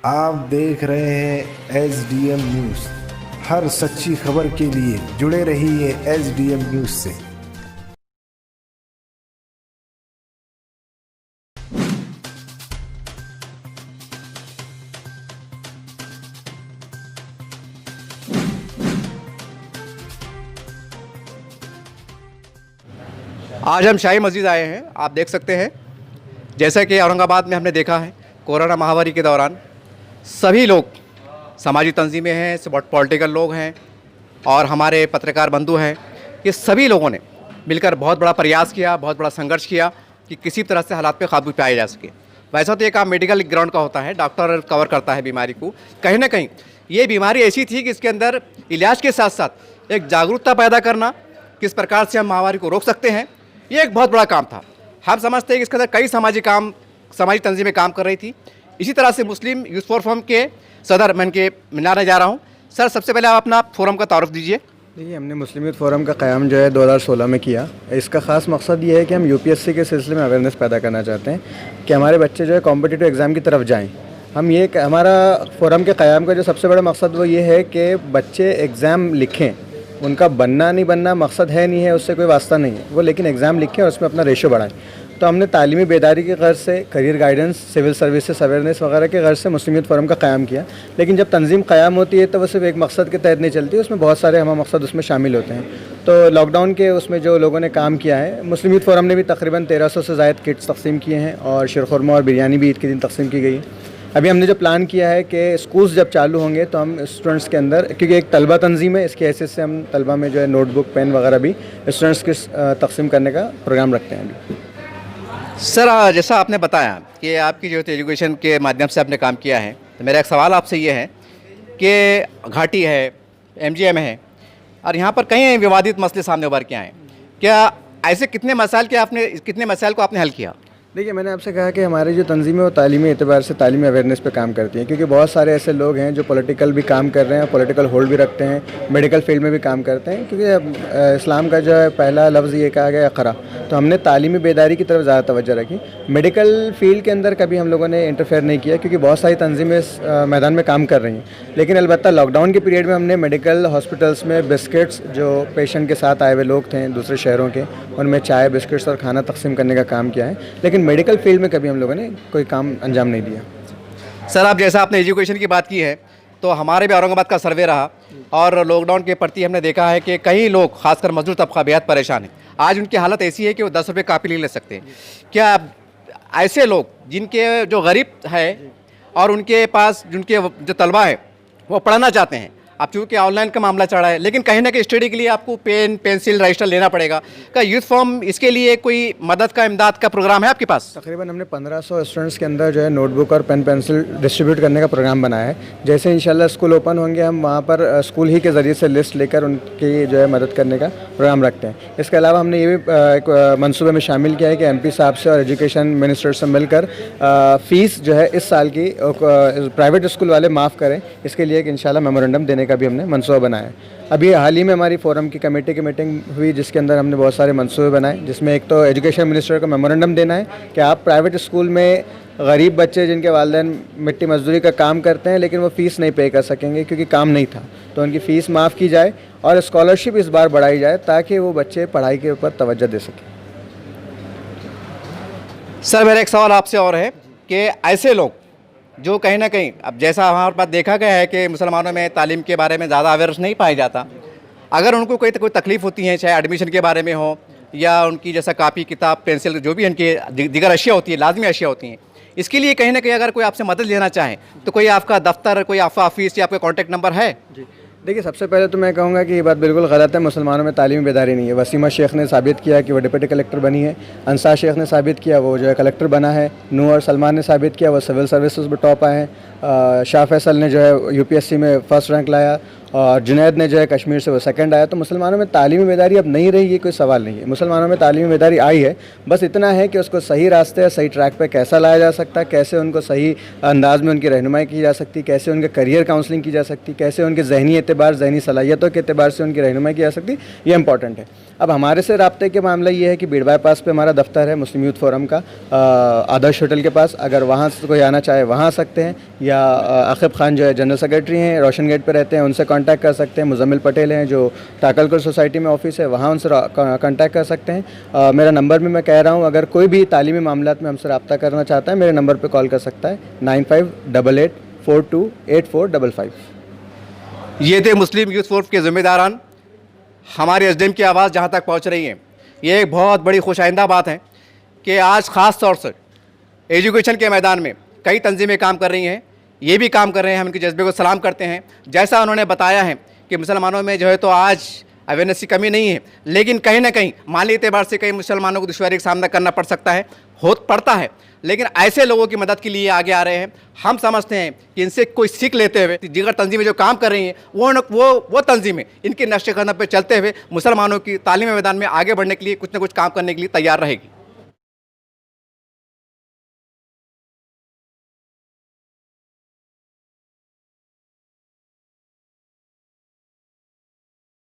आप देख रहे हैं SDM न्यूज़। हर सच्ची खबर के लिए जुड़े रहिए SDM न्यूज़ से। आज हम शाही मस्जिद आए हैं। आप देख सकते हैं जैसा कि औरंगाबाद में हमने देखा है कोरोना महामारी के दौरान सभी लोग समाजी तंजीमें हैं, पॉलिटिकल लोग हैं और हमारे पत्रकार बंधु हैं, ये सभी लोगों ने मिलकर बहुत बड़ा प्रयास किया, बहुत बड़ा संघर्ष किया कि किसी तरह से हालात पे काबू पाया जा सके। वैसा तो ये काम मेडिकल ग्राउंड का होता है, डॉक्टर कवर करता है बीमारी को। कहीं ना कहीं ये बीमारी ऐसी थी कि इसके अंदर इलाज के साथ साथ एक जागरूकता पैदा करना, किस प्रकार से हम महामारी को रोक सकते हैं, ये एक बहुत बड़ा काम था। हम समझते हैं कि इसके अंदर कई समाजी तंजीमें काम कर रही थी। इसी तरह से मुस्लिम यूथ फोरम के सदर मैं इनके मिलाने जा रहा हूँ। सर, सबसे पहले आप अपना फोरम का तारुफ दीजिए। देखिए, हमने मुस्लिम यूथ फोरम का क़याम जो है 2016 में किया। इसका ख़ास मकसद ये है कि हम UPSC के सिलसिले में अवेयरनेस पैदा करना चाहते हैं कि हमारे बच्चे जो है कॉम्पिटिटिव एग्ज़ाम की तरफ जाएं। हमारा फोरम के क़याम का जो सबसे बड़ा मकसद वो ये है कि बच्चे एग्ज़ाम लिखें। उनका बनना नहीं बनना मकसद है नहीं है, उससे कोई वास्ता नहीं है वो, लेकिन एग्ज़ाम लिखें और उसमें अपना रेशो बढ़ाएं। तो हमने तालीमी बेदारी की गर्ज से, career guidance, civil services awareness वगैरह के गर्ज से मुस्लिम यूथ फोरम का क़याम किया। लेकिन जब तंजीम क़याम होती है तो वो सिर्फ एक मकसद के तहत नहीं चलती, उसमें बहुत सारे हम मकसद उसमें शामिल होते हैं। तो लॉकडाउन के उसमें जो लोगों ने काम किया है, मुस्लिम यूथ फोरम ने भी तकरीबन 1300 से ज़ायद किट्स तकसीम किए हैं और शीरखुरमा और बिरयानी भी ईद के दिन तकसीम की गई है। अभी हमने जो प्लान किया है कि स्कूल्स जब चालू होंगे तो हम स्टूडेंट्स के अंदर, क्योंकि एक तलबा तंजीम है, इसकी हैसियत से हम तलबा में जो है नोटबुक, पेन वगैरह भी स्टूडेंट्स के तकसीम करने का प्रोग्राम रखते हैं अभी। सर, जैसा आपने बताया कि आपकी जो एजुकेशन के माध्यम से आपने काम किया है, तो मेरा एक सवाल आपसे ये है कि घाटी है, MGM है और यहाँ पर कई विवादित मसले सामने उभर के आए। क्या ऐसे कितने मसाइल को आपने हल किया? देखिए, मैंने आपसे कहा कि हमारी जो तंजीमें वो तालीमी एतबार से तालीमी अवेयरनेस पे काम करती हैं, क्योंकि बहुत सारे ऐसे लोग हैं जो पॉलिटिकल भी काम कर रहे हैं, पॉलिटिकल होल्ड भी रखते हैं, मेडिकल फील्ड में भी काम करते हैं। क्योंकि इस्लाम का जो है पहला लफ्ज़ ये कहा गया इक़रा, तो हमने तालीमी बेदारी की तरफ ज़्यादा तवज्जो रखी। मेडिकल फील्ड के अंदर कभी हम लोगों ने इंटरफेयर नहीं किया, क्योंकि बहुत सारी तंजीमें इस मैदान में काम कर रही हैं। लेकिन अलबत्ता लॉकडाउन के पीरियड में हमने मेडिकल हॉस्पिटल्स में बिस्किट्स, जो पेशेंट के साथ आए हुए लोग थे दूसरे शहरों के, उनमें चाय, बिस्किट्स और खाना तकसीम करने का काम किया है। लेकिन मेडिकल फील्ड में हम लोगों ने कोई काम अंजाम नहीं दिया। सर, आप जैसा आपने एजुकेशन की बात की है, तो हमारे भी औरंगाबाद का सर्वे रहा और लॉकडाउन के प्रति हमने देखा है कि कई लोग, खासकर मजदूर तबका, बेहद परेशान है। आज उनकी हालत ऐसी है कि वो 10 रुपये कापी नहीं ले सकते। क्या ऐसे लोग जिनके जो गरीब है और उनके पास जिनके जो तलबा है वो पढ़ना चाहते हैं, अब चूँकि ऑनलाइन का मामला चढ़ा है, लेकिन कहीं ना कहीं स्टडी के लिए आपको पेन, पेंसिल, रजिस्टर लेना पड़ेगा, क्या यूथ फॉर्म इसके लिए कोई मदद का, इमदाद का प्रोग्राम है आपके पास? तकरीबन हमने 1500 स्टूडेंट्स के अंदर जो है नोटबुक और पेन पेंसिल डिस्ट्रीब्यूट करने का प्रोग्राम बनाया है। जैसे इंशाल्लाह स्कूल ओपन होंगे, हम वहाँ पर स्कूल ही के ज़रिए से लिस्ट लेकर उनकी जो है मदद करने का प्रोग्राम रखते हैं। इसके अलावा हमने ये भी एक मनसूबे में शामिल किया है कि MP साहब से और एजुकेशन मिनिस्टर से मिलकर फ़ीस जो है इस साल की प्राइवेट स्कूल वाले माफ़ करें, इसके लिए एक इंशाल्लाह मेमोरेंडम देने का भी हमने मनसूबा बनाया है। अभी हाल ही में हमारी फोरम की कमेटी की मीटिंग हुई, जिसके अंदर हमने बहुत सारे मनसूबे बनाए, जिसमें एक तो एजुकेशन मिनिस्टर को मेमोरेंडम देना है कि आप प्राइवेट स्कूल में गरीब बच्चे जिनके वालिदैन मिट्टी मजदूरी का काम करते हैं लेकिन वो फ़ीस नहीं पे कर सकेंगे क्योंकि काम नहीं था, तो उनकी फ़ीस माफ़ की जाए और स्कॉलरशिप इस बार बढ़ाई जाए ताकि वो बच्चे पढ़ाई के ऊपर तवज्जो दे सकें। सर, मेरा एक सवाल आपसे और है कि ऐसे लोग जो कहीं ना कहीं, अब जैसा हमारे पास देखा गया है कि मुसलमानों में तालीम के बारे में ज़्यादा अवेयरनेस नहीं पाया जाता, अगर उनको कोई तकलीफ़ होती है, चाहे एडमिशन के बारे में हो या उनकी जैसा कापी, किताब, पेंसिल, जो भी उनकी दीगर अशिया होती है, लाजमी अशिया होती हैं, इसके लिए कहीं ना कहीं अगर कोई आपसे मदद लेना चाहे तो कोई आपका दफ्तर, कोई आपका ऑफिस या आपका कॉन्टैक्ट नंबर है? जी, देखिए, सबसे पहले तो मैं कहूँगा कि ये बात बिल्कुल गलत है। मुसलमानों में तालीमी बेदारी नहीं है। वसीमा शेख ने साबित किया कि वो डिप्टी कलेक्टर बनी है, अंसार शेख ने साबित किया वो जो है कलेक्टर बना है, नूर और सलमान ने साबित किया वो सिविल सर्विसेज में टॉप आए हैं, शाह फैसल ने जो है UPSC में फ़र्स्ट रैंक लाया और जुनैद ने जो है कश्मीर से वो सेकंड आया। तो मुसलमानों में तालीमी बेदारी अब नहीं रही, ये कोई सवाल नहीं है। मुसलमानों में तालीमी बेदारी आई है, बस इतना है कि उसको सही रास्ते या सही ट्रैक पे कैसा लाया जा सकता है, कैसे उनको सही अंदाज में उनकी रहनुमाई की जा सकती, कैसे उनके करियर काउंसलिंग की जा सकती, कैसे उनके जहनी एतबार, जहनी सलाहियतों के एतबार से उनकी रहनुमाई की जा सकती, ये इंपॉर्टेंट है। अब हमारे से राब्ते के मामला ये है कि बीड़ बाईपास पे हमारा दफ्तर है मुस्लिम यूथ फोरम का, आदर्श होटल के पास। अगर वहाँ से कोई आना चाहे वहाँ आ सकते हैं, या आकिब खान जो है जनरल सेक्रेटरी हैं, रोशन गेट पे रहते हैं, उनसे कांटेक्ट कर सकते हैं। मुजम्मिल पटेल हैं जो टाकलकर सोसाइटी में ऑफिस है, वहाँ उनसे कांटेक्ट कर सकते हैं। मेरा नंबर भी मैं कह रहा हूँ, अगर कोई भी तालीमी मामलात में हमसे रब्ता करना चाहता है, मेरे नंबर पर कॉल कर सकता है 9588428455। ये थे मुस्लिम यूथ फोरम के ज़िम्मेदारान। हमारे एसडीएम की आवाज़ जहाँ तक पहुँच रही है, ये एक बहुत बड़ी खुशाइंदा बात है कि आज ख़ास तौर से एजुकेशन के मैदान में कई तंजीमें काम कर रही हैं, ये भी काम कर रहे हैं। हम इनके जज्बे को सलाम करते हैं। जैसा उन्होंने बताया है कि मुसलमानों में जो है तो आज अवेयरनेस की कमी नहीं है, लेकिन कहीं ना कहीं माली एतबार से कई मुसलमानों को दुश्वारी का सामना करना पड़ सकता है, पड़ता है। लेकिन ऐसे लोगों की मदद के लिए आगे आ रहे हैं। हम समझते हैं कि इनसे कोई सीख लेते हुए दीगर तंजीमें जो काम कर रही हैं वो तंजीमें इनके नक्शे कदम पर चलते हुए मुसलमानों की तालीमी मैदान में आगे बढ़ने के लिए कुछ ना कुछ काम करने के लिए तैयार रहेगी।